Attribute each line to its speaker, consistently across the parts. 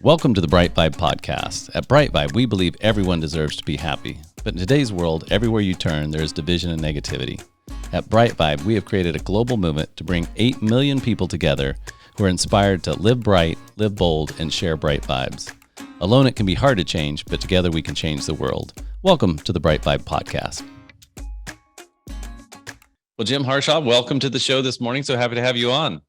Speaker 1: Welcome to the BriteVibe podcast. At BriteVibe, we believe everyone deserves to be happy. But in today's world, everywhere you turn, there is division and negativity. At BriteVibe, we have created a global movement to bring 8 million people together who are inspired to live bright, live bold, and share bright vibes. Alone, it can be hard to change, but together we can change the world. Welcome to the BriteVibe podcast. Well, Jim Harshaw, welcome to the show this morning. So happy to have you on.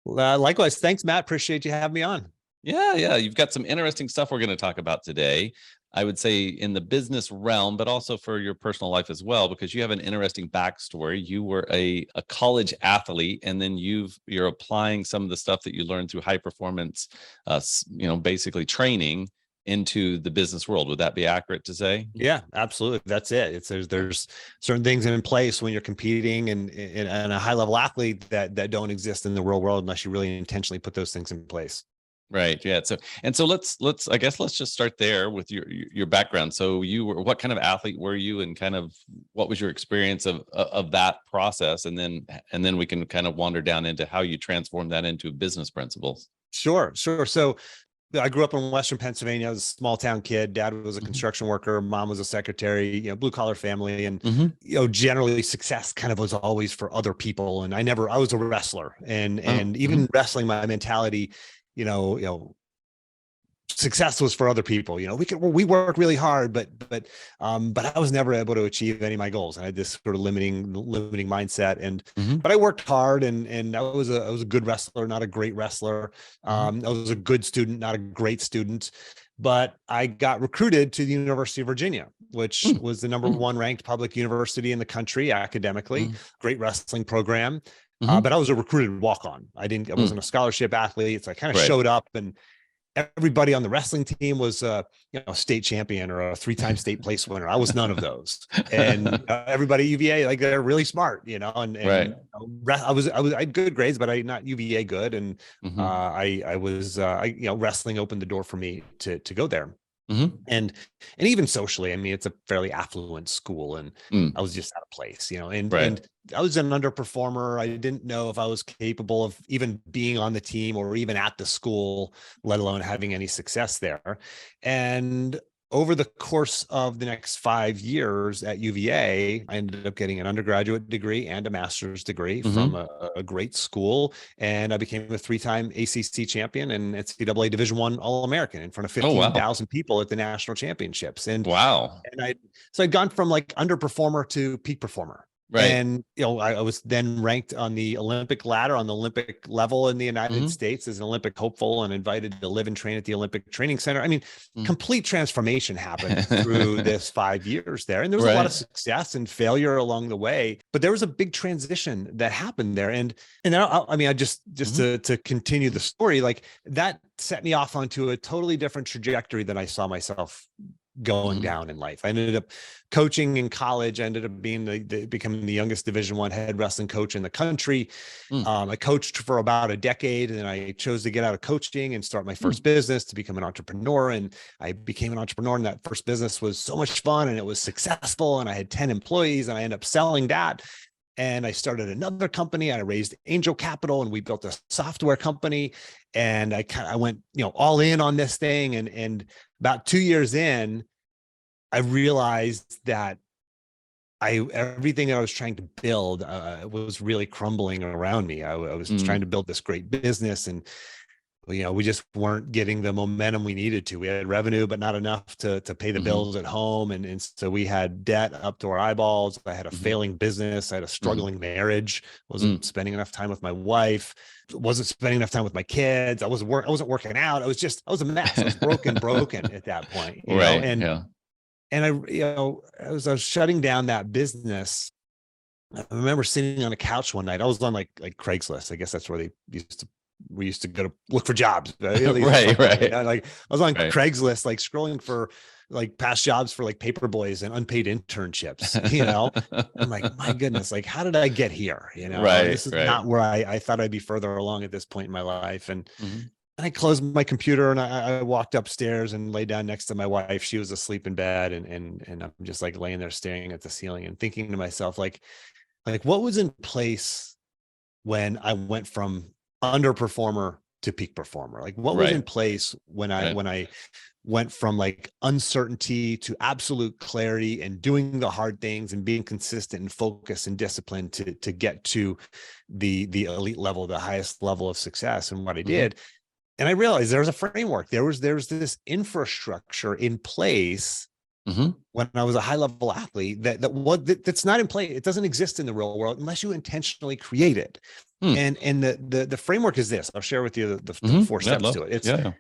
Speaker 2: Likewise. Thanks, Matt. Appreciate you having me on.
Speaker 1: Yeah. You've got some interesting stuff we're going to talk about today. I would say in the business realm, but also for your personal life as well, because you have an interesting backstory. You were a college athlete, and then you're applying some of the stuff that you learned through high performance, basically training into the business world. Would that be accurate to say?
Speaker 2: Yeah, absolutely. That's it. There's certain things in place when you're competing and a high level athlete that don't exist in the real world unless you really intentionally put those things in place.
Speaker 1: Right. Yeah. So let's just start there with your background. So what kind of athlete were you, and kind of what was your experience of that process? And then we can kind of wander down into how you transform that into business principles.
Speaker 2: Sure. So I grew up in Western Pennsylvania. I was a small town kid. Dad was a construction worker. Mom was a secretary, blue collar family. And, generally success kind of was always for other people. And I was a wrestler and even wrestling, my mentality, success was for other people. We work really hard, but I was never able to achieve any of my goals. I had this sort of limiting mindset, but I worked hard, and I was a good wrestler, not a great wrestler. I was a good student, not a great student, but I got recruited to the University of Virginia, which was the number one ranked public university in the country academically. Great wrestling program. But I was a recruited walk-on. I wasn't a scholarship athlete. So I kind of showed up, and everybody on the wrestling team was a state champion or a 3-time state place winner. I was none of those. And everybody at UVA, like, they're really smart, I had good grades, but not UVA good. And wrestling opened the door for me to go there. And even socially, I mean, it's a fairly affluent school, and I was just out of place, and I was an underperformer. I didn't know if I was capable of even being on the team or even at the school, let alone having any success there. And over the course of the next 5 years at UVA, I ended up getting an undergraduate degree and a master's degree from a great school. And I became a 3-time ACC champion and NCAA Division I All-American in front of 15,000 people at the national championships. And I'd gone from like underperformer to peak performer. Right. And, I was then ranked on the Olympic ladder, on the Olympic level in the United States as an Olympic hopeful, and invited to live and train at the Olympic Training Center. I mean, complete transformation happened through this 5 years there. And there was a lot of success and failure along the way, but there was a big transition that happened there. And I just to continue the story, like, that set me off onto a totally different trajectory than I saw myself going down in life. I ended up coaching in college. I ended up becoming the youngest Division I head wrestling coach in the country. I coached for about a decade, and then I chose to get out of coaching and start my first business, to become an entrepreneur. And I became an entrepreneur, and that first business was so much fun, and it was successful. And I had 10 employees, and I ended up selling that. And I started another company. I raised angel capital, and we built a software company. And I went, all in on this thing. And about 2 years in, I realized that everything I was trying to build was really crumbling around me. I was trying to build this great business, and we just weren't getting the momentum we needed to. We had revenue, but not enough to pay the bills at home. And so we had debt up to our eyeballs. I had a failing business. I had a struggling marriage. Wasn't spending enough time with my wife. Wasn't spending enough time with my kids. I wasn't working out. I was a mess. I was broken at that point. And I was shutting down that business. I remember sitting on a couch one night. I was on like Craigslist. I guess that's where we used to go to look for jobs. Right. Like, I was on Craigslist, like scrolling for like past jobs for like paper boys and unpaid internships, I'm like, my goodness, like, how did I get here? This is not where I thought I'd be further along at this point in my life. And I closed my computer, and I walked upstairs and lay down next to my wife. She was asleep in bed, and I'm just like laying there staring at the ceiling and thinking to myself, like what was in place when I went from underperformer to peak performer? Like what was in place when I went from like uncertainty to absolute clarity and doing the hard things and being consistent and focused and disciplined to get to the elite level, the highest level of success, and what I did. And I realized there was a framework. There was this infrastructure in place when I was a high level athlete that's not in place. It doesn't exist in the real world unless you intentionally create it. And the framework is this. I'll share with you the 4 steps to it. It's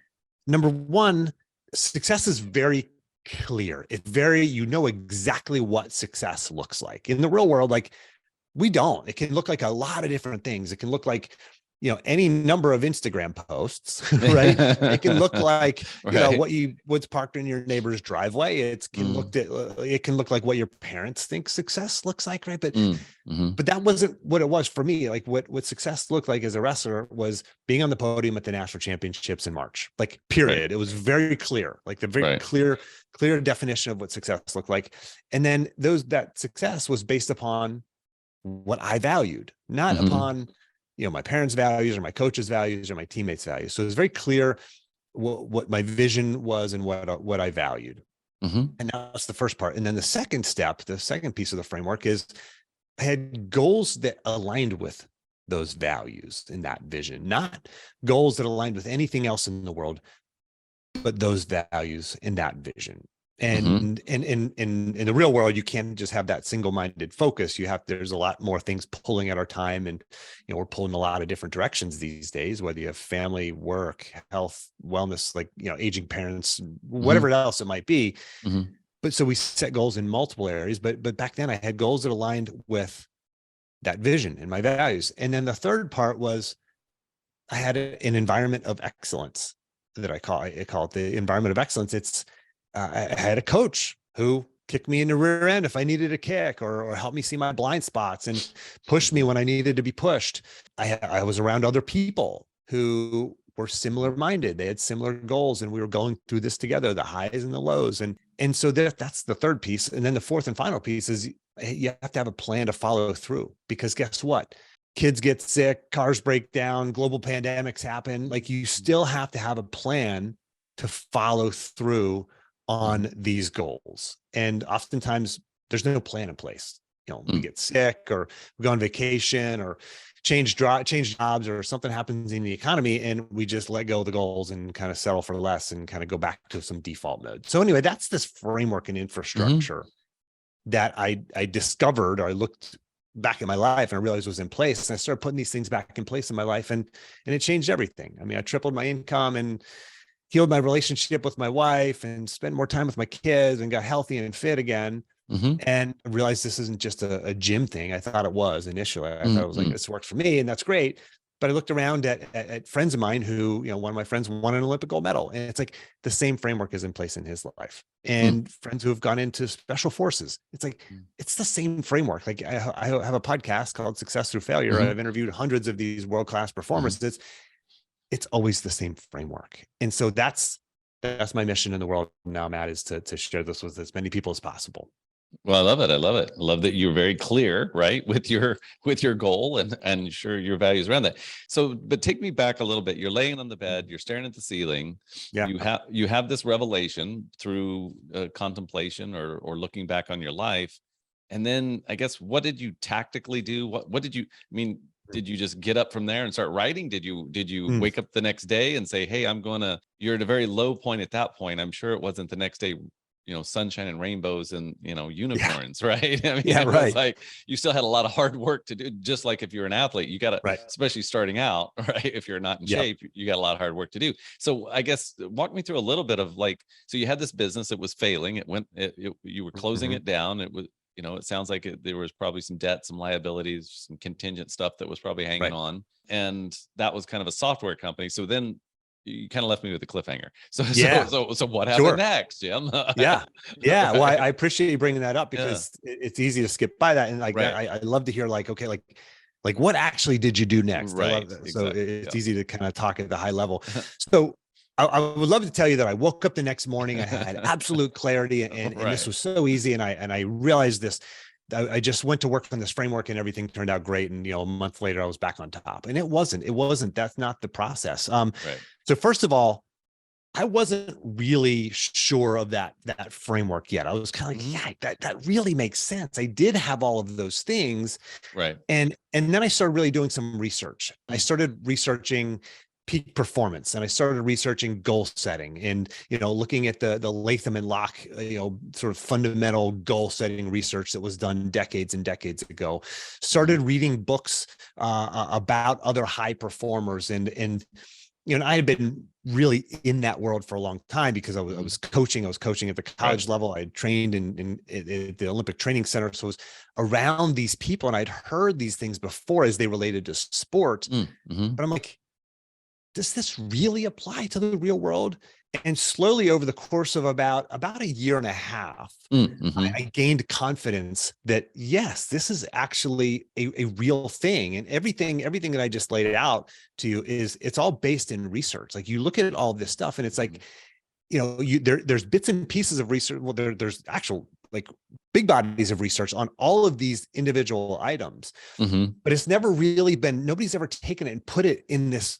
Speaker 2: number one, success is very clear. It's very, you know exactly what success looks like. In the real world, like we don't. It can look like a lot of different things. It can look like, you know, any number of Instagram posts, right? It can look like, you know, what's parked in your neighbor's driveway. It can look like what your parents think success looks like, right? But that wasn't what it was for me. Like what success looked like as a wrestler was being on the podium at the national championships in March, like period. It was very clear, like the very clear definition of what success looked like. And then that success was based upon what I valued, not upon, you know, my parents' values or my coach's values or my teammates' values. So it was very clear what my vision was and what I valued. And that's the first part. And then the second step, the second piece of the framework is I had goals that aligned with those values and that vision, not goals that aligned with anything else in the world, but those values and that vision. And in the real world, you can't just have that single-minded focus. There's a lot more things pulling at our time. And, you know, we're pulling a lot of different directions these days, whether you have family, work, health, wellness, like, you know, aging parents, whatever else it might be. But so we set goals in multiple areas, but back then I had goals that aligned with that vision and my values. And then the third part was I had an environment of excellence that I call it the environment of excellence. I had a coach who kicked me in the rear end if I needed a kick, or helped me see my blind spots and pushed me when I needed to be pushed. I was around other people who were similar minded. They had similar goals, and we were going through this together, the highs and the lows. And so that's the third piece. And then the fourth and final piece is you have to have a plan to follow through, because guess what? Kids get sick, cars break down, global pandemics happen. Like, you still have to have a plan to follow through on these goals. And oftentimes there's no plan in place. You know, we get sick, or we go on vacation, or change jobs, or something happens in the economy, and we just let go of the goals and kind of settle for less and kind of go back to some default mode. So anyway, that's this framework and infrastructure that I discovered, or I looked back at my life and I realized was in place. And I started putting these things back in place in my life, and it changed everything. I mean, I tripled my income and healed my relationship with my wife and spent more time with my kids and got healthy and fit again. And I realized this isn't just a gym thing. I thought it was initially. I thought it was like, this worked for me, and that's great. But I looked around at friends of mine who, you know, one of my friends won an Olympic gold medal, and it's like the same framework is in place in his life. And friends who have gone into special forces, it's like, it's the same framework. Like I have a podcast called Success Through Failure. I've interviewed hundreds of these world-class performers. It's always the same framework. And so that's my mission in the world now, Matt, is to share this with as many people as possible.
Speaker 1: Well, I love it. I love it. I love that you're very clear, right, with your goal and sure your values around that. So, but take me back a little bit. You're laying on the bed, you're staring at the ceiling. Yeah. You have this revelation through contemplation or looking back on your life. And then I guess, what did you tactically do? What did you, I mean, did you just get up from there and start writing? Did you wake up the next day and say, hey, you're at a very low point at that point. I'm sure it wasn't the next day, you know, sunshine and rainbows and, you know, unicorns, right? I mean, it was like, you still had a lot of hard work to do, just like if you're an athlete, you got to, especially starting out, right? If you're not in shape, you got a lot of hard work to do. So I guess walk me through a little bit of like, so you had this business, it was failing. You were closing it down. It was, you know, it sounds like there was probably some debt, some liabilities, some contingent stuff that was probably hanging on. And that was kind of a software company. So then you kind of left me with a cliffhanger. So what happened next, Jim?
Speaker 2: Well, I appreciate you bringing that up, because it's easy to skip by that. And like, I love to hear like, okay, like what actually did you do next? Right. I love that. Exactly. So it's easy to kind of talk at the high level. So I would love to tell you that I woke up the next morning, I had absolute clarity, and this was so easy. And I realized this I just went to work on this framework and everything turned out great. And, a month later I was back on top, and it wasn't, that's not the process.
Speaker 1: Right.
Speaker 2: So first of all, I wasn't really sure of that framework yet. I was kind of like, yeah, that really makes sense. I did have all of those things.
Speaker 1: Right.
Speaker 2: And then I started really doing some research. I started researching peak performance, and I started researching goal setting, and looking at the Latham and Locke sort of fundamental goal setting research that was done decades and decades ago. Started reading books about other high performers, and I had been really in that world for a long time because I was coaching. I was coaching at the college level. I had trained in the Olympic Training Center, so I was around these people, and I'd heard these things before as they related to sport. But I'm like, does this really apply to the real world? And slowly over the course of about a year and a half, I gained confidence that yes, this is actually a real thing. And everything that I just laid out to you it's all based in research. Like, you look at all this stuff and it's like, there's bits and pieces of research. Well, there's actual like big bodies of research on all of these individual items, but it's never really been, nobody's ever taken it and put it in this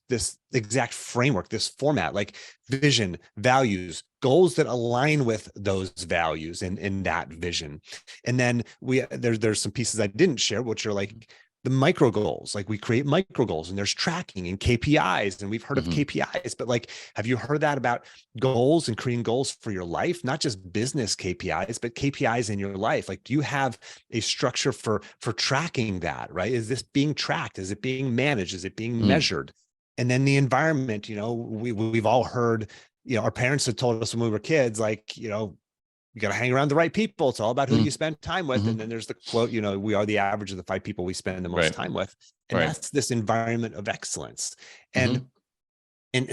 Speaker 2: exact framework, this format, like vision, values, goals that align with those values and that vision. And then there's some pieces I didn't share, which are like the micro goals. Like, we create micro goals, and there's tracking and KPIs, and we've heard of KPIs, but like, have you heard that about goals and creating goals for your life? Not just business KPIs, but KPIs in your life. Like, do you have a structure for tracking that, right? Is this being tracked? Is it being managed? Is it being measured? And then the environment, we've all heard, our parents had told us when we were kids, like, you got to hang around the right people. It's all about who you spend time with. And then there's the quote, we are the average of the 5 people we spend the most time with. And that's this environment of excellence. And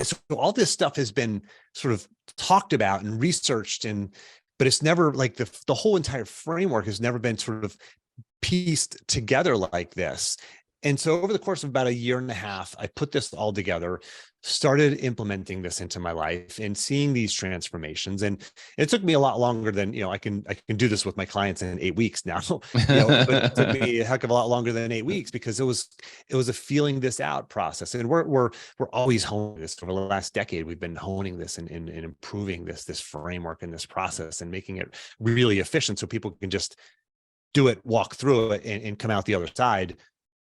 Speaker 2: so all this stuff has been sort of talked about and researched, but it's never like the whole entire framework has never been sort of pieced together like this. And so over the course of about a year and a half, I put this all together, started implementing this into my life and seeing these transformations. And it took me a lot longer than, I can do this with my clients in 8 weeks now, but it took me a heck of a lot longer than 8 weeks, because it was a feeling this out process. And we're always honing this. Over the last decade, we've been honing this and improving this framework and this process and making it really efficient so people can just do it, walk through it, and come out the other side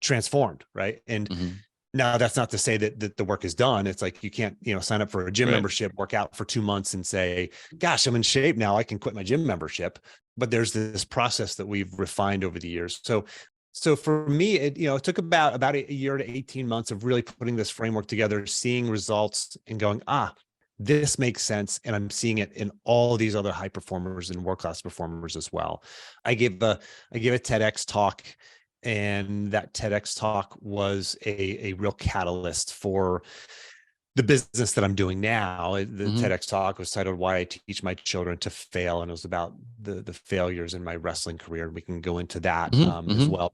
Speaker 2: transformed, right? And now that's not to say that the work is done. It's like, you can't, sign up for a gym membership, work out for 2 months and say, gosh, I'm in shape now, I can quit my gym membership. But there's this process that we've refined over the years. So for me, it took about a year to 18 months of really putting this framework together, seeing results and going, this makes sense. And I'm seeing it in all these other high performers and world-class performers as well. I gave a TEDx talk, and that TEDx talk was a real catalyst for the business that I'm doing now. The TEDx talk was titled "Why I Teach My Children to Fail," and it was about the failures in my wrestling career. We can go into that as well.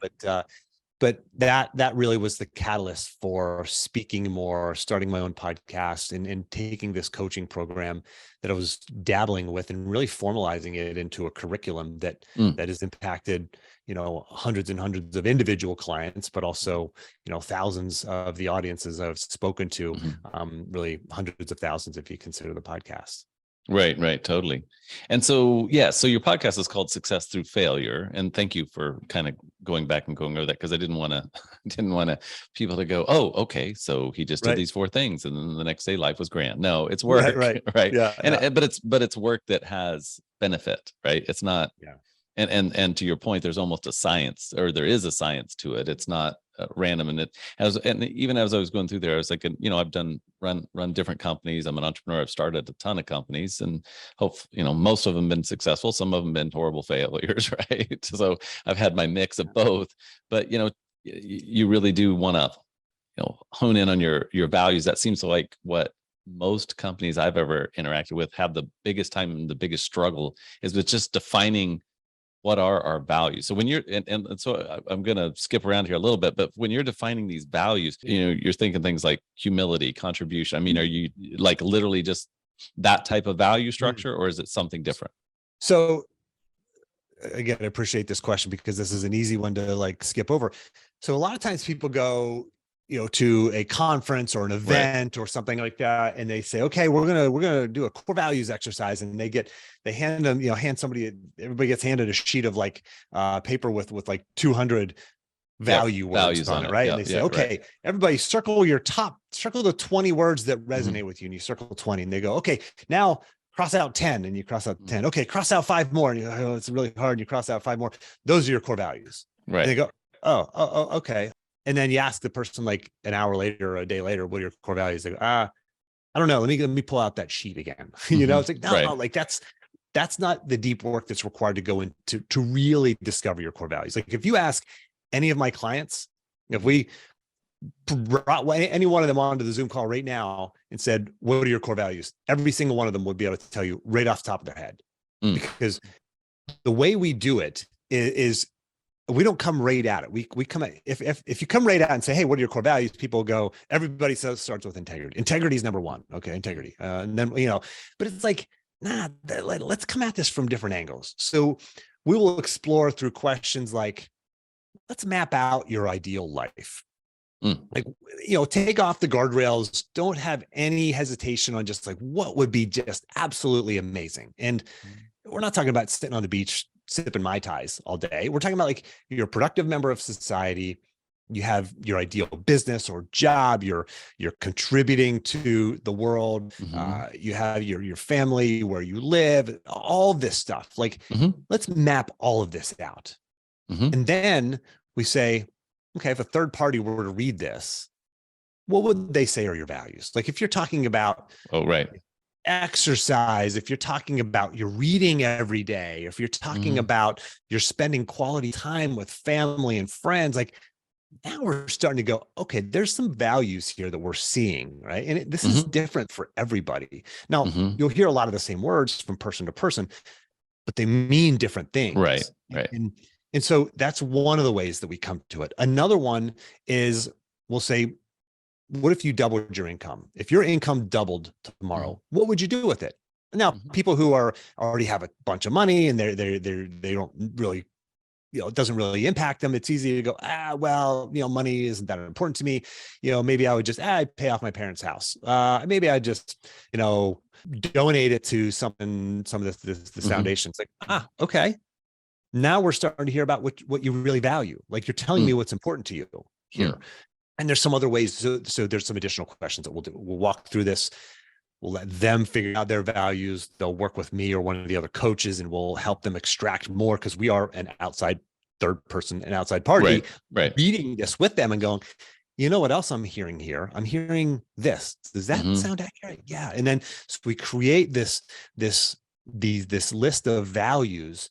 Speaker 2: But that really was the catalyst for speaking more, starting my own podcast, and taking this coaching program that I was dabbling with and really formalizing it into a curriculum that has impacted, hundreds and hundreds of individual clients, but also, thousands of the audiences I've spoken to, really hundreds of thousands if you consider the podcast.
Speaker 1: Right. Totally. And so, so your podcast is called Success Through Failure. And thank you for kind of going back and going over that, because I didn't want people to go, oh, okay, so he just did these 4 things and then the next day life was grand. No, it's work. Right. Yeah. But it's work that has benefit, right? It's not. Yeah. And to your point, there's almost a science, or there is a science to it. It's not random. And even as I was going through there, I was like, I've run different companies. I'm an entrepreneur. I've started a ton of companies, and most of them been successful. Some of them been horrible failures, right? So I've had my mix of both. But you really do want to hone in on your values. That seems like what most companies I've ever interacted with have the biggest time and the biggest struggle is with just defining what are our values. So when you're, and so I'm going to skip around here a little bit, but when you're defining these values, you're thinking things like humility, contribution. I mean, are you like literally just that type of value structure, or is it something different?
Speaker 2: So again, I appreciate this question because this is an easy one to like skip over. So a lot of times people go, to a conference or an event or something like that, and they say, okay, we're gonna do a core values exercise, and they hand them, everybody gets handed a sheet of like paper with like 200 value words on it, right? And they say, okay, everybody circle the 20 words that resonate with you, and you circle 20, and they go, okay, now cross out 10, and you cross out 10. Okay, cross out 5 more, and you go, oh, it's really hard, and you cross out 5 more. Those are your core values.
Speaker 1: Right.
Speaker 2: And they go, oh, okay. And then you ask the person like an hour later or a day later, what are your core values? They go, I don't know. Let me pull out that sheet again. It's like, no, like that's not the deep work that's required to go into to really discover your core values. Like if you ask any of my clients, if we brought any one of them onto the Zoom call right now and said, what are your core values? Every single one of them would be able to tell you right off the top of their head. Because the way we do it is we don't come right at it. We come at, if you come right at and say, hey, what are your core values? People go, everybody starts with integrity. Integrity is number one. Okay. Integrity. And then, but it's like, nah, let's come at this from different angles. So we will explore through questions like, let's map out your ideal life. Like, take off the guardrails. Don't have any hesitation on just like what would be just absolutely amazing. And we're not talking about sitting on the beach, sipping Mai Tais all day. We're talking about like you're a productive member of society. You have your ideal business or job. You're contributing to the world. You have your family, where you live, all this stuff. Like, let's map all of this out. And then we say, okay, if a third party were to read this, what would they say are your values? Like if you're talking about exercise, if you're talking about you're reading every day, if you're talking about you're spending quality time with family and friends, like now we're starting to go, okay, there's some values here that we're seeing, right? And this is different for everybody. Now, you'll hear a lot of the same words from person to person, but they mean different things.
Speaker 1: Right.
Speaker 2: And so that's one of the ways that we come to it. Another one is we'll say, what if you doubled your income? If your income doubled tomorrow, what would you do with it? Now, people who already have a bunch of money and they don't really, it doesn't really impact them. It's easy to go, well, money isn't that important to me. Maybe I would just, pay off my parents' house. Maybe I just, donate it to some of this foundation. It's like, okay. Now we're starting to hear about what you really value. Like you're telling me what's important to you here. And there's some other ways. So there's some additional questions that we'll do. We'll walk through this. We'll let them figure out their values. They'll work with me or one of the other coaches, and we'll help them extract more because we are an outside third person, an outside party, reading this with them and going, you know what else I'm hearing here? I'm hearing this. Does that sound accurate? Yeah. And then so we create this list of values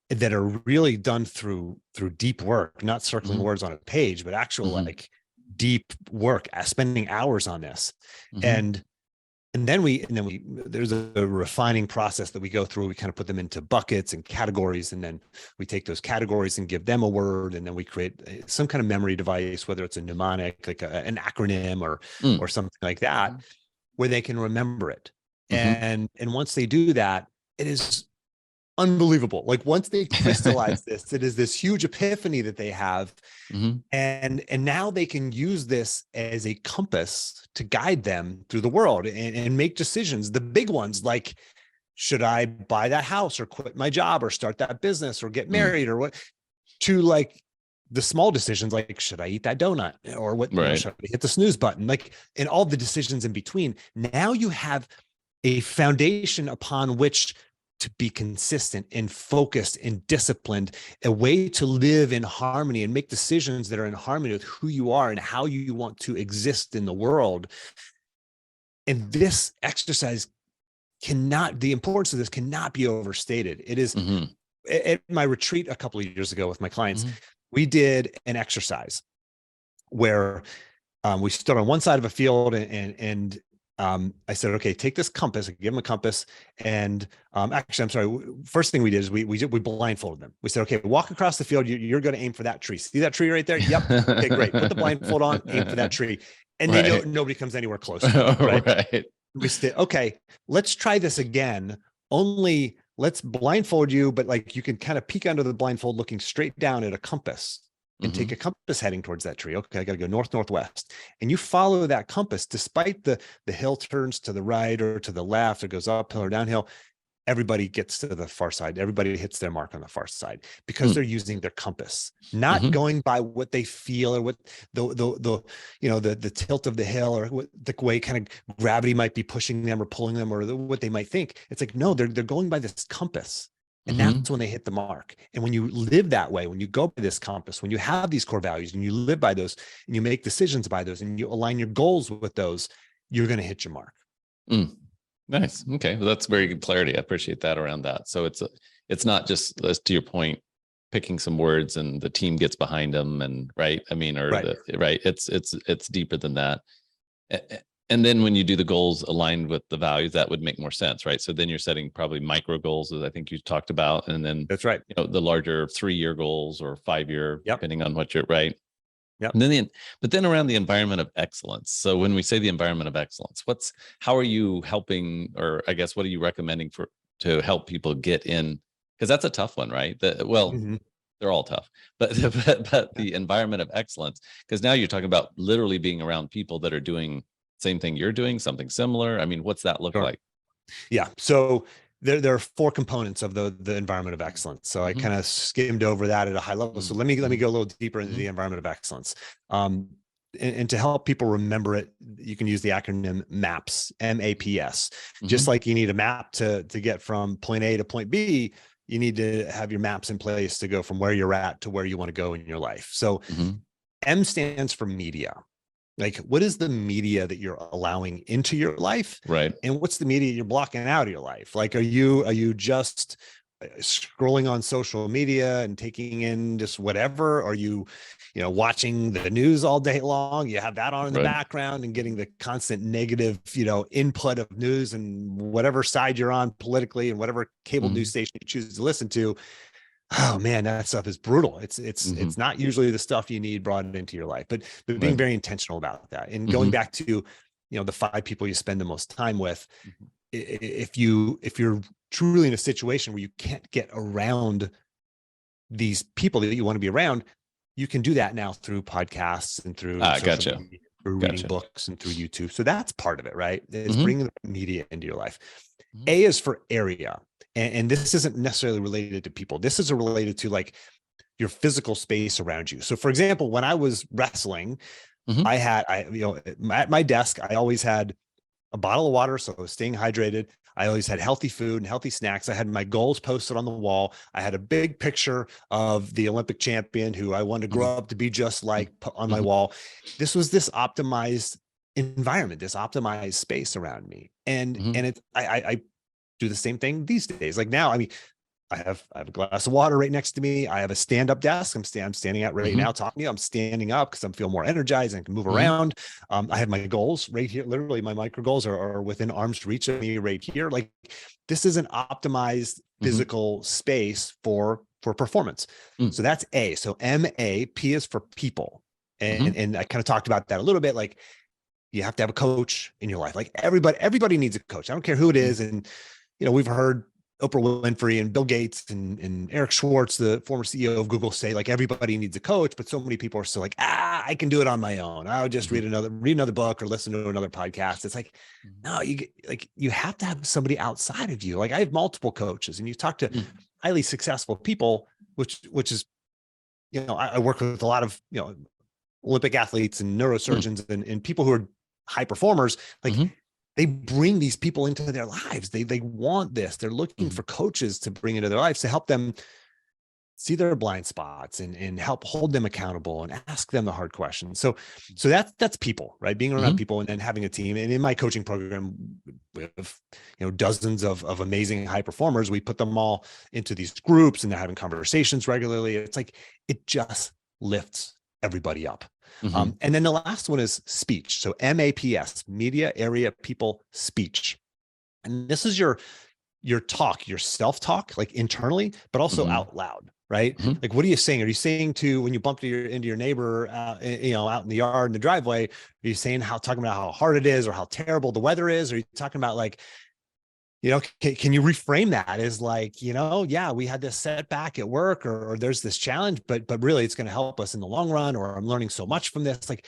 Speaker 2: that are really done through deep work, not circling words on a page, but actual like deep work, spending hours on this. And then there's a refining process that we go through. We kind of put them into buckets and categories, and then we take those categories and give them a word, and then we create some kind of memory device, whether it's a mnemonic, like an acronym or something like that, where they can remember it. And once they do that, it is unbelievable. Like once they crystallize this, it is this huge epiphany that they have. And now they can use this as a compass to guide them through the world and make decisions. The big ones, like, should I buy that house or quit my job or start that business or get married or what, to like the small decisions, like, should I eat that donut or what, should I hit the snooze button? Like, and all the decisions in between. Now you have a foundation upon which to be consistent and focused and disciplined, a way to live in harmony and make decisions that are in harmony with who you are and how you want to exist in the world. And this exercise the importance of this cannot be overstated. It is at my retreat a couple of years ago with my clients, we did an exercise where we stood on one side of a field and I said, okay, take this compass. I give them a compass. And actually, I'm sorry. First thing we did is we blindfolded them. We said, okay, walk across the field. You're going to aim for that tree. See that tree right there? Yep. Okay, great. Put the blindfold on, aim for that tree. And they know nobody comes anywhere close. Right? We said, okay, let's try this again. Only let's blindfold you, but like you can kind of peek under the blindfold looking straight down at a compass and take a compass heading towards that tree. Okay, I got to go north, northwest. And you follow that compass despite the hill turns to the right or to the left or goes uphill or downhill. Everybody gets to the far side. Everybody hits their mark on the far side because they're using their compass, not going by what they feel or what the tilt of the hill or what the way kind of gravity might be pushing them or pulling them or what they might think. It's like, no, they're going by this compass. And that's when they hit the mark. And when you live that way, when you go by this compass, when you have these core values and you live by those and you make decisions by those and you align your goals with those, you're going to hit your mark.
Speaker 1: Nice. Okay. Well, that's very good clarity. I appreciate that around that. So it's not just, as to your point, picking some words and the team gets behind them and right. I mean, or right. It's deeper than that. And then when you do the goals aligned with the values, that would make more sense, right? So then you're setting probably micro goals, as I think you talked about, and then
Speaker 2: that's right.
Speaker 1: The larger 3-year goals or 5-year, depending on what you're right.
Speaker 2: Yep.
Speaker 1: And then around the environment of excellence. So when we say the environment of excellence, how are you helping, or I guess, what are you recommending to help people get in? Because that's a tough one, right? They're all tough, but the environment of excellence, because now you're talking about literally being around people that are doing same thing you're doing, something similar. I mean, what's that look like?
Speaker 2: Yeah. So there are 4 components of the environment of excellence. So I kind of skimmed over that at a high level. So let me go a little deeper into the environment of excellence. And to help people remember it, you can use the acronym MAPS, MAPS. Just like you need a map to get from point A to point B, you need to have your maps in place to go from where you're at to where you want to go in your life. So M stands for media. Like, what is the media that you're allowing into your life?
Speaker 1: Right.
Speaker 2: And what's the media you're blocking out of your life? Like, are you just scrolling on social media and taking in just whatever? Are you watching the news all day long? You have that on in the background and getting the constant negative, input of news and whatever side you're on politically and whatever cable news station you choose to listen to. Oh man, that stuff is brutal. It's not usually the stuff you need brought into your life, but being very intentional about that. And going back to, the 5 people you spend the most time with, if you're truly in a situation where you can't get around these people that you want to be around, you can do that now through podcasts and through social media, through reading books and through YouTube. So that's part of it, right? It's bringing the media into your life. A is for area. And this isn't necessarily related to people. This is related to like your physical space around you. So for example, when I was wrestling, at my desk, I always had a bottle of water. So I was staying hydrated. I always had healthy food and healthy snacks. I had my goals posted on the wall. I had a big picture of the Olympic champion who I wanted to grow up to be just like on my wall. This was this optimized environment, this optimized space around me. And I do the same thing these days. Like now, I mean, I have a glass of water right next to me. I have a stand-up desk. I'm standing at right now talking to you. I'm standing up because I'm feeling more energized and can move around. I have my goals right here. Literally, my micro goals are within arm's reach of me right here. Like this is an optimized physical space for performance. So that's A. So M-A-P is for people. And I kind of talked about that a little bit. Like you have to have a coach in your life. Like everybody needs a coach. I don't care who it is. And we've heard Oprah Winfrey and Bill Gates and Eric Schwartz, the former CEO of Google, say like everybody needs a coach, but so many people are still like, I can do it on my own. I'll just read another book or listen to another podcast. It's like, no, you have to have somebody outside of you. Like I have multiple coaches, and you talk to highly successful people, which is, I work with a lot of, Olympic athletes and neurosurgeons and people who are high performers. Like they bring these people into their lives. They want this. They're looking for coaches to bring into their lives to help them see their blind spots and help hold them accountable and ask them the hard questions. So that's people, right? Being around people and then having a team. And in my coaching program, we have dozens of amazing high performers. We put them all into these groups and they're having conversations regularly. It's like, it just lifts everybody up. And then the last one is speech. So MAPS, media, area, people, speech. And this is your talk, your self-talk, like internally, but also out loud, right? Like, what are you saying? Are you saying when you bump into your neighbor, out in the yard, in the driveway, are you talking about how hard it is or how terrible the weather is? Or are you talking about like, can you reframe that as like, yeah, we had this setback at work, or there's this challenge, but really it's going to help us in the long run, or I'm learning so much from this. Like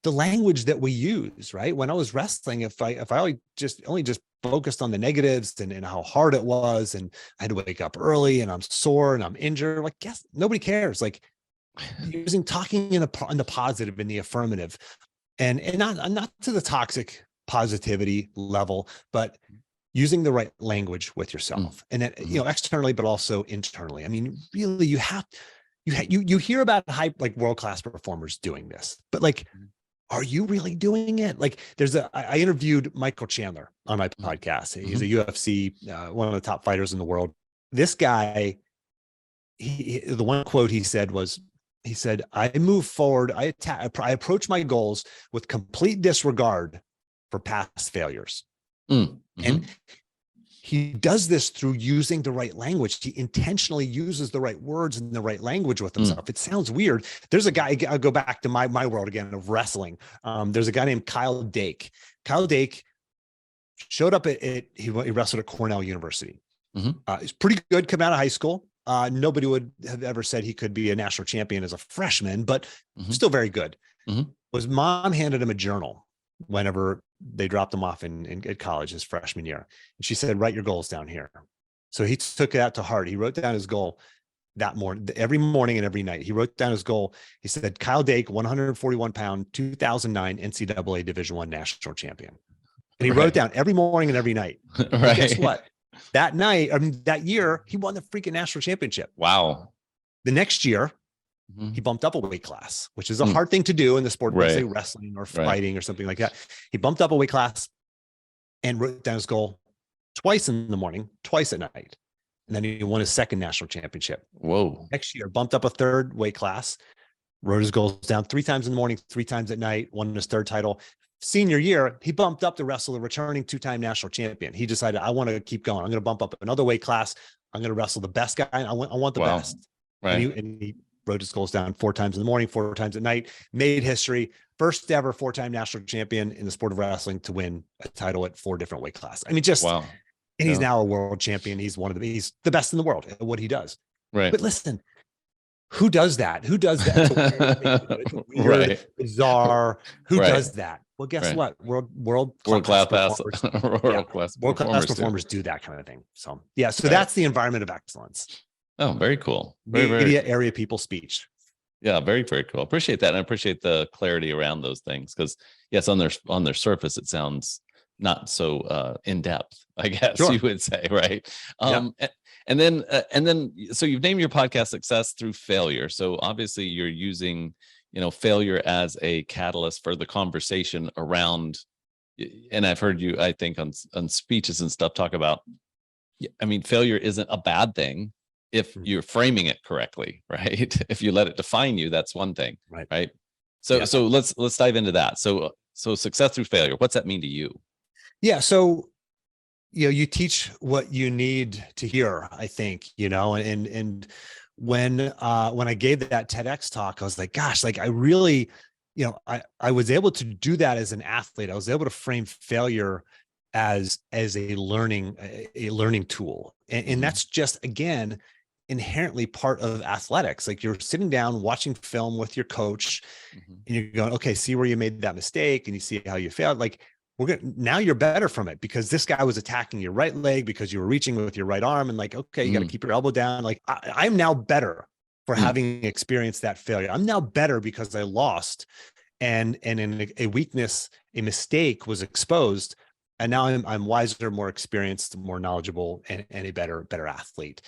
Speaker 2: the language that we use, right? When I was wrestling, if I only just focused on the negatives and how hard it was, and I had to wake up early and I'm sore and I'm injured, like, yes, nobody cares. Like using talking in the positive, in the affirmative, and not to the toxic positivity level, but using the right language with yourself, and then, externally, but also internally. I mean, really, you hear about like world-class performers doing this, but like, are you really doing it? Like I interviewed Michael Chandler on my podcast. He's a UFC, one of the top fighters in the world. This guy, the one quote he said was, he said, I move forward. I approach my goals with complete disregard for past failures. And he does this through using the right language. He intentionally uses the right words and the right language with himself. It sounds weird. There's a guy, I'll go back to my world again of wrestling. There's a guy named Kyle Dake. Kyle Dake showed up he wrestled at Cornell University. He's pretty good coming out of high school. Nobody would have ever said he could be a national champion as a freshman, but still very good. His mom handed him a journal whenever they dropped him off at college his freshman year. And she said, write your goals down here. So he took that to heart. He wrote down his goal that morning, every morning and every night. He wrote down his goal. He said, Kyle Dake, 141 pound, 2009 NCAA Division I national champion. And he wrote it down every morning and every night. Right. Guess what? That year, he won the freaking national championship.
Speaker 1: Wow.
Speaker 2: The next year, he bumped up a weight class, which is a hard thing to do in the sport, let's say wrestling or fighting or something like that. He bumped up a weight class and wrote down his goal twice in the morning, twice at night. And then he won his second national championship.
Speaker 1: Whoa.
Speaker 2: Next year, bumped up a third weight class, wrote his goals down 3 times in the morning, 3 times at night, won his third title. Senior year, he bumped up to wrestle the returning 2-time national champion. He decided, I want to keep going. I'm going to bump up another weight class. I'm going to wrestle the best guy. I want the best. Right. And he wrote his goals down 4 times in the morning, 4 times at night, made history. First ever 4-time national champion in the sport of wrestling to win a title at 4 different weight classes. I mean, and he's now a world champion. He's he's the best in the world at what he does. Right. But listen, who does that? Who does that? It's weird, bizarre. Who does that? Well, guess what? World-class performers do that kind of thing. So that's the environment of excellence.
Speaker 1: Oh, very cool.
Speaker 2: Media area people speech.
Speaker 1: Yeah, very, very cool. Appreciate that. And I appreciate the clarity around those things, because yes, on their surface, it sounds not so in depth, I guess you would say, right? And then, so you've named your podcast Success Through Failure. So obviously you're using, failure as a catalyst for the conversation around, and I've heard you, I think on speeches and stuff, talk about, failure isn't a bad thing if you're framing it correctly, right? If you let it define you, that's one thing, right? So let's dive into that. So success through failure, what's that mean to you?
Speaker 2: Yeah. So, you teach what you need to hear, I think, and when I gave that TEDx talk, I was like, gosh, like I really, I was able to do that as an athlete. I was able to frame failure as a learning tool. And that's just, again, inherently part of athletics. Like you're sitting down watching film with your coach and you're going, okay, see where you made that mistake and you see how you failed. Like now you're better from it because this guy was attacking your right leg because you were reaching with your right arm, and like, okay, you got to keep your elbow down. Like I'm now better for having experienced that failure. I'm now better because I lost and in a weakness, a mistake was exposed. And now I'm wiser, more experienced, more knowledgeable, and a better athlete.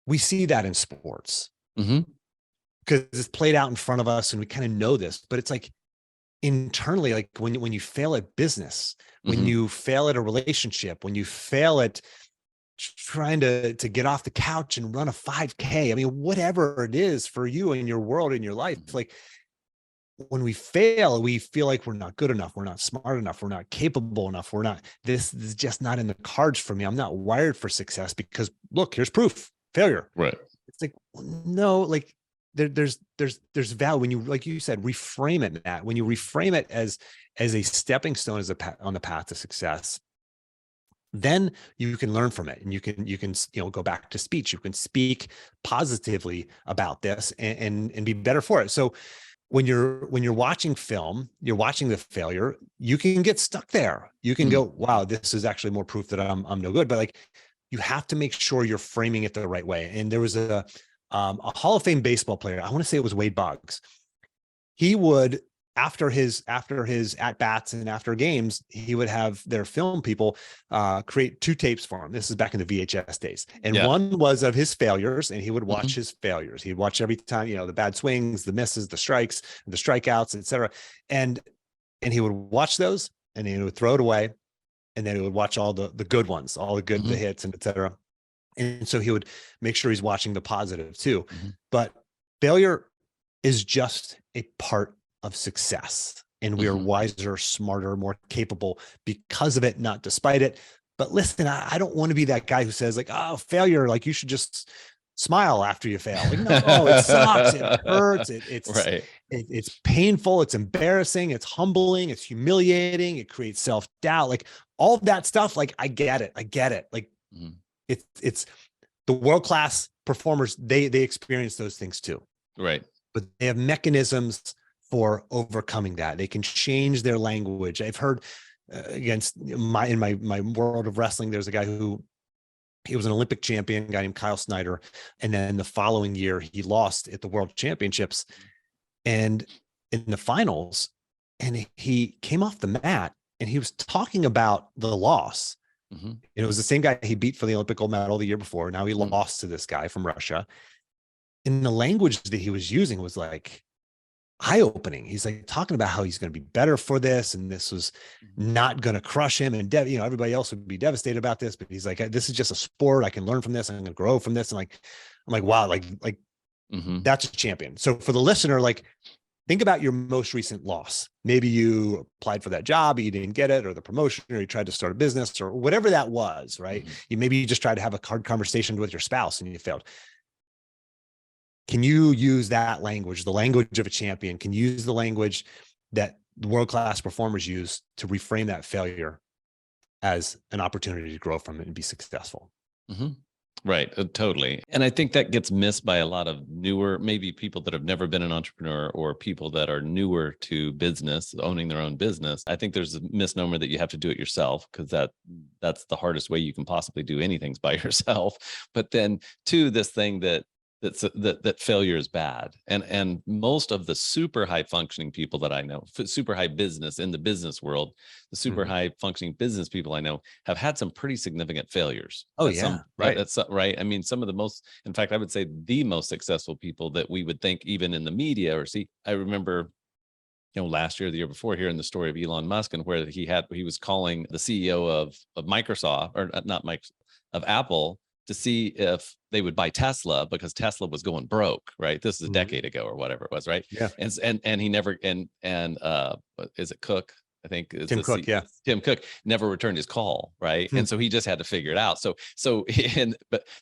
Speaker 2: We see that in sports because it's played out in front of us and we kind of know this, but it's like internally, like when you fail at business, when you fail at a relationship, when you fail at trying to get off the couch and run a 5K, I mean, whatever it is for you in your world, in your life, like when we fail, we feel like we're not good enough. We're not smart enough. We're not capable enough. This is just not in the cards for me. I'm not wired for success because look, here's proof, failure. Right. It's like, no, like there's value when you, like you said, reframe it that when you reframe it as a stepping stone, on the path to success, then you can learn from it, and you can go back to speech. You can speak positively about this and be better for it. So when you're watching film, you're watching the failure, you can get stuck there. You can go, wow, this is actually more proof that I'm no good. But like, you have to make sure you're framing it the right way. And there was a Hall of Fame baseball player, I want to say it was Wade Boggs. He would, after his at bats and after games, he would have their film people create 2 tapes for him. This is back in the VHS days, and one was of his failures, and he would watch his failures. He'd watch every time, the bad swings, the misses, the strikes, the strikeouts, etc. And he would watch those, and he would throw it away, and then he would watch all the good ones, all the good the hits, and etc. And so he would make sure he's watching the positive too. But failure is just a part of success, and we are wiser, smarter, more capable because of it, not despite it. But listen, I don't want to be that guy who says like, oh, failure, like you should just smile after you fail. Like, no, it sucks, it hurts, it's painful, it's embarrassing, it's humbling, it's humiliating, it creates self-doubt, like all of that stuff. Like, I get it. Like it's the world-class performers, they experience those things too.
Speaker 1: Right.
Speaker 2: But they have mechanisms for overcoming that. They can change their language. I've heard in my world of wrestling, there's a guy who, he was an Olympic champion, a guy named Kyle Snyder. And then the following year he lost at the World Championships and in the finals, and he came off the mat and he was talking about the loss. And it was the same guy he beat for the Olympic gold medal the year before. Now he lost to this guy from Russia. And the language that he was using was like eye-opening. He's like talking about how he's going to be better for this, and this was not going to crush him, and everybody else would be devastated about this, but he's like, this is just a sport. I can learn from this. I'm going to grow from this. And like, I'm like, wow, like that's a champion. So for the listener, like, think about your most recent loss. Maybe you applied for that job, but you didn't get it, or the promotion, or you tried to start a business, or whatever that was, right? You just tried to have a hard conversation with your spouse and you failed. Can you use that language, the language of a champion? Can you use the language that the world-class performers use to reframe that failure as an opportunity to grow from it and be successful?
Speaker 1: Right. Totally. And I think that gets missed by a lot of newer, maybe people that have never been an entrepreneur, or people that are newer to business, owning their own business. I think there's a misnomer that you have to do it yourself, because that's the hardest way you can possibly do anything by yourself. But then two, this thing that failure is bad. And most of the super high functioning people that I know, super high business in the business world, the super high functioning business people I know have had some pretty significant failures.
Speaker 2: Oh yeah. Right.
Speaker 1: That's right. I mean, some of the most, in fact, I would say the most successful people that we would think even in the media or see. I remember, last year, the year before, hearing the story of Elon Musk, and where he was calling the CEO of Microsoft, or not Microsoft, of Apple, to see if they would buy Tesla, because Tesla was going broke, right? This is a decade ago or whatever it was, right?
Speaker 2: Yeah.
Speaker 1: And he never, is it Cook? I think it's
Speaker 2: Tim Cook. Yeah.
Speaker 1: Tim Cook never returned his call, right? And so he just had to figure it out. So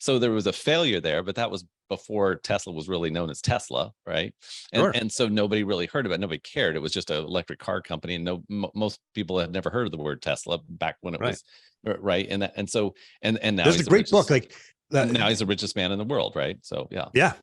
Speaker 1: there was a failure there, but that was before Tesla was really known as Tesla, right? And so nobody really heard about it. Nobody cared. It was just an electric car company, and most people had never heard of the word Tesla back when it was right. And now
Speaker 2: there's a great book, like
Speaker 1: now he's the richest man in the world, right? So yeah.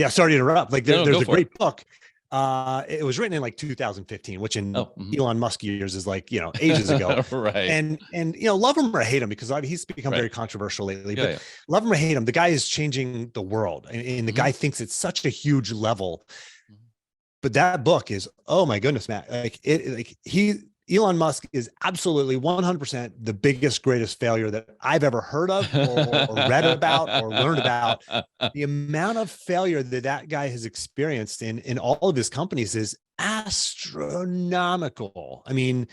Speaker 2: Sorry to interrupt. Like there's a great book. It was written in like 2015, which in Elon Musk years is like, ages ago.
Speaker 1: Right.
Speaker 2: And love him or hate him, because he's become very controversial lately, but love him or hate him, the guy is changing the world, and the guy thinks it's such a huge level. But that book is, oh my goodness, Matt, Elon Musk is absolutely 100% the biggest, greatest failure that I've ever heard of, or read about, or learned about. The amount of failure that guy has experienced in all of his companies is astronomical. I mean,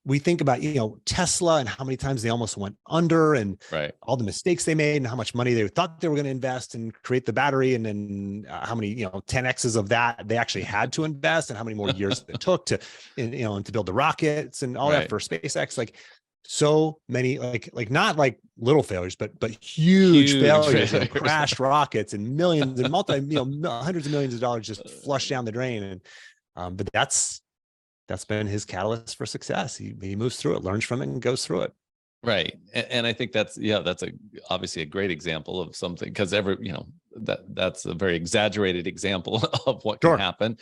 Speaker 2: we think about, Tesla and how many times they almost went under, and all the mistakes they made, and how much money they thought they were going to invest and create the battery. And then how many, 10X's of that they actually had to invest, and how many more years it took to build the rockets and all that for SpaceX. Like so many, like not like little failures, but huge failures, and crashed rockets, and millions and hundreds of millions of dollars just flushed down the drain. And, but that's been his catalyst for success. He moves through it, learns from it, and goes through it.
Speaker 1: Right. And I think that's obviously a great example of something, because that's a very exaggerated example of what can happen,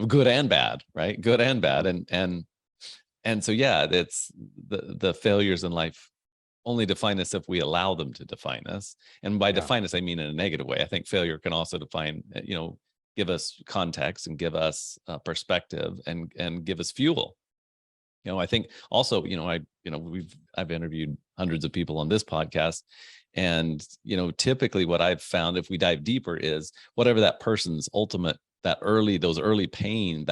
Speaker 1: good and bad, right? Good and bad. And so, it's the failures in life only define us if we allow them to define us. And by define us, I mean in a negative way. I think failure can also define, give us context and give us perspective and give us fuel. I think also, I've interviewed hundreds of people on this podcast, and, typically what I've found, if we dive deeper, is whatever that person's ultimate, that early pain,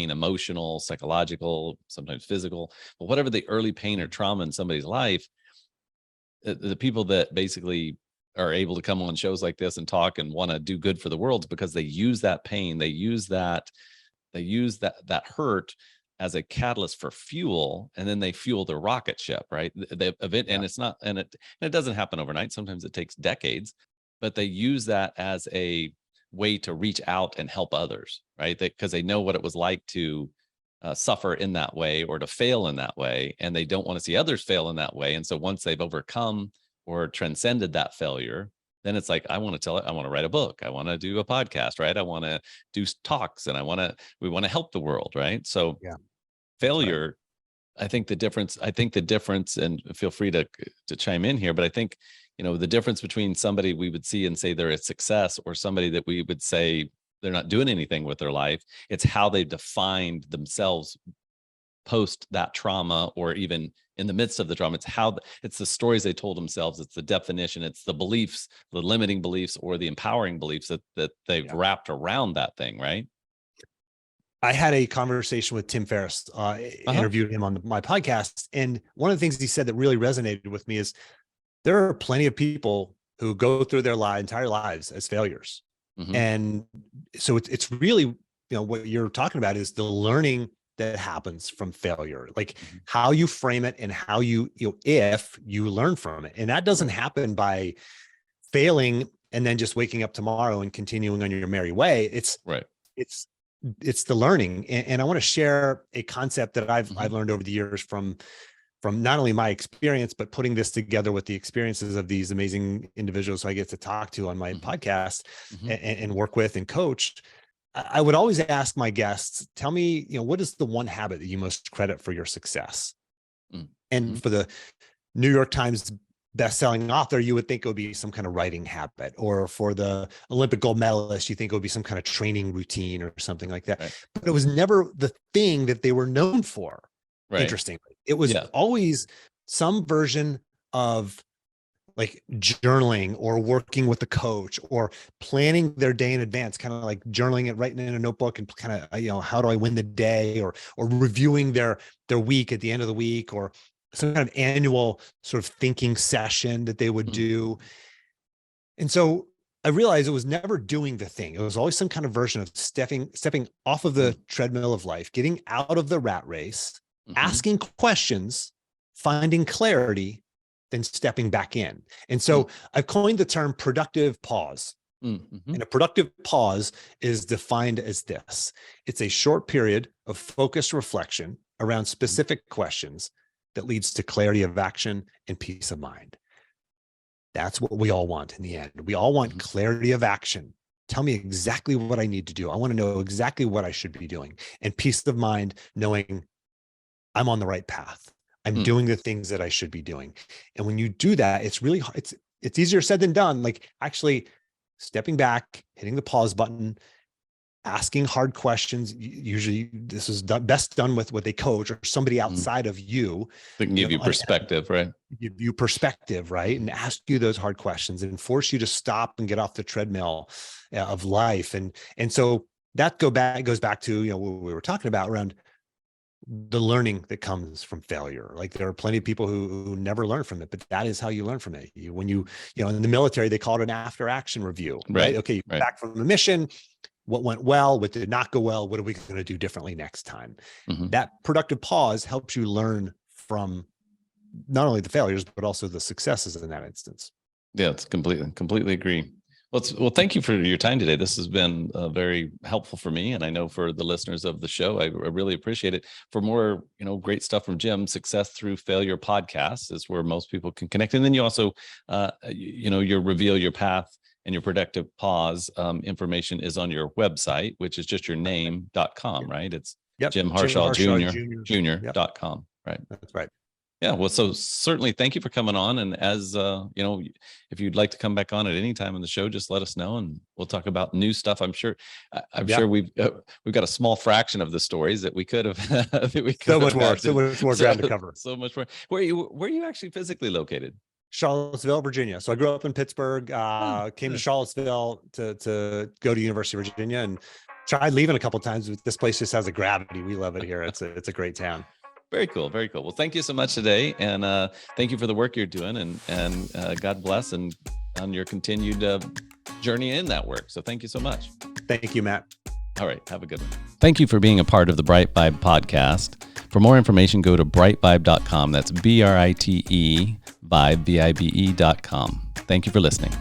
Speaker 1: emotional, psychological, sometimes physical, but whatever the early pain or trauma in somebody's life, the people that basically are able to come on shows like this and talk and want to do good for the world, because they use that pain, they use that hurt as a catalyst for fuel, and then they fuel the rocket ship, right? And it's not, and it doesn't happen overnight. Sometimes it takes decades, but they use that as a way to reach out and help others, right? Because they know what it was like to suffer in that way, or to fail in that way, and they don't want to see others fail in that way. And so once they've overcome or transcended that failure, then it's like, I want to write a book, I want to do a podcast, right? I want to do talks, and we want to help the world, right? So failure, right. I think the difference, and feel free to chime in here, but I think, the difference between somebody we would see and say they're a success, or somebody that we would say they're not doing anything with their life, it's how they've defined themselves post that trauma, or even in the midst of the trauma. It's the stories they told themselves, it's the definition, it's the beliefs, the limiting beliefs or the empowering beliefs that they've wrapped around that thing, right?
Speaker 2: I had a conversation with Tim Ferriss, interviewed him on my podcast. And one of the things he said that really resonated with me is there are plenty of people who go through their entire lives as failures. Mm-hmm. And so it's really, what you're talking about is the learning that happens from failure, like how you frame it and how if you learn from it. And that doesn't happen by failing and then just waking up tomorrow and continuing on your merry way. It's the learning. And I want to share a concept that I've learned over the years from not only my experience, but putting this together with the experiences of these amazing individuals who I get to talk to on my podcast and work with and coach. I would always ask my guests, tell me, what is the one habit that you most credit for your success? And for the New York Times best-selling author, you would think it would be some kind of writing habit, or for the Olympic gold medalist, you think it would be some kind of training routine or something like that. Right. But it was never the thing that they were known for. Right. Interestingly, it was always some version of like journaling, or working with a coach, or planning their day in advance, kind of like journaling it, writing in a notebook, and kind of, how do I win the day, or reviewing their week at the end of the week, or some kind of annual sort of thinking session that they would do. And so I realized it was never doing the thing. It was always some kind of version of stepping off of the treadmill of life, getting out of the rat race, asking questions, finding clarity, then stepping back in. And so I've coined the term productive pause. And a productive pause is defined as this: it's a short period of focused reflection around specific questions that leads to clarity of action and peace of mind. That's what we all want in the end. We all want clarity of action. Tell me exactly what I need to do. I want to know exactly what I should be doing. And peace of mind, knowing I'm on the right path. I'm doing the things that I should be doing. And when you do that, it's really, it's easier said than done. Like actually stepping back, hitting the pause button, asking hard questions. Usually this is best done with a coach or somebody outside of you.
Speaker 1: They can give you perspective, right?
Speaker 2: Give you perspective, right? And ask you those hard questions and force you to stop and get off the treadmill of life. And so that goes back to, what we were talking about around the learning that comes from failure. Like there are plenty of people who never learn from it, but that is how you learn from it. When you in the military, they call it an after action review, right? Okay, you're back from the mission. What went well? What did not go well? What are we going to do differently next time? That productive pause helps you learn from not only the failures, but also the successes in that instance.
Speaker 1: Yeah, it's completely agree. Well, thank you for your time today. This has been very helpful for me, and I know for the listeners of the show, I really appreciate it. For more, great stuff from Jim, Success Through Failure podcast is where most people can connect. And then you also, your Reveal Your Path and your Productive Pause information is on your website, which is just your name.com, right? It's Jim Harshaw Jr.com, right?
Speaker 2: That's right.
Speaker 1: Yeah, well, so certainly thank you for coming on. And as if you'd like to come back on at any time in the show, just let us know, and we'll talk about new stuff. I'm sure we've got a small fraction of the stories that we could have.
Speaker 2: So much more ground to cover.
Speaker 1: So much more. Where are you actually physically located?
Speaker 2: Charlottesville, Virginia. So I grew up in Pittsburgh. Came to Charlottesville to go to University of Virginia, and tried leaving a couple of times. But this place just has a gravity. We love it here. It's a great town.
Speaker 1: Very cool. Very cool. Well, thank you so much today. And thank you for the work you're doing, and God bless and on your continued journey in that work. So thank you so much.
Speaker 2: Thank you, Matt.
Speaker 1: All right. Have a good one. Thank you for being a part of the BriteVibe podcast. For more information, go to britevibe.com. That's BRITE Vibe, VIBE.com. Thank you for listening.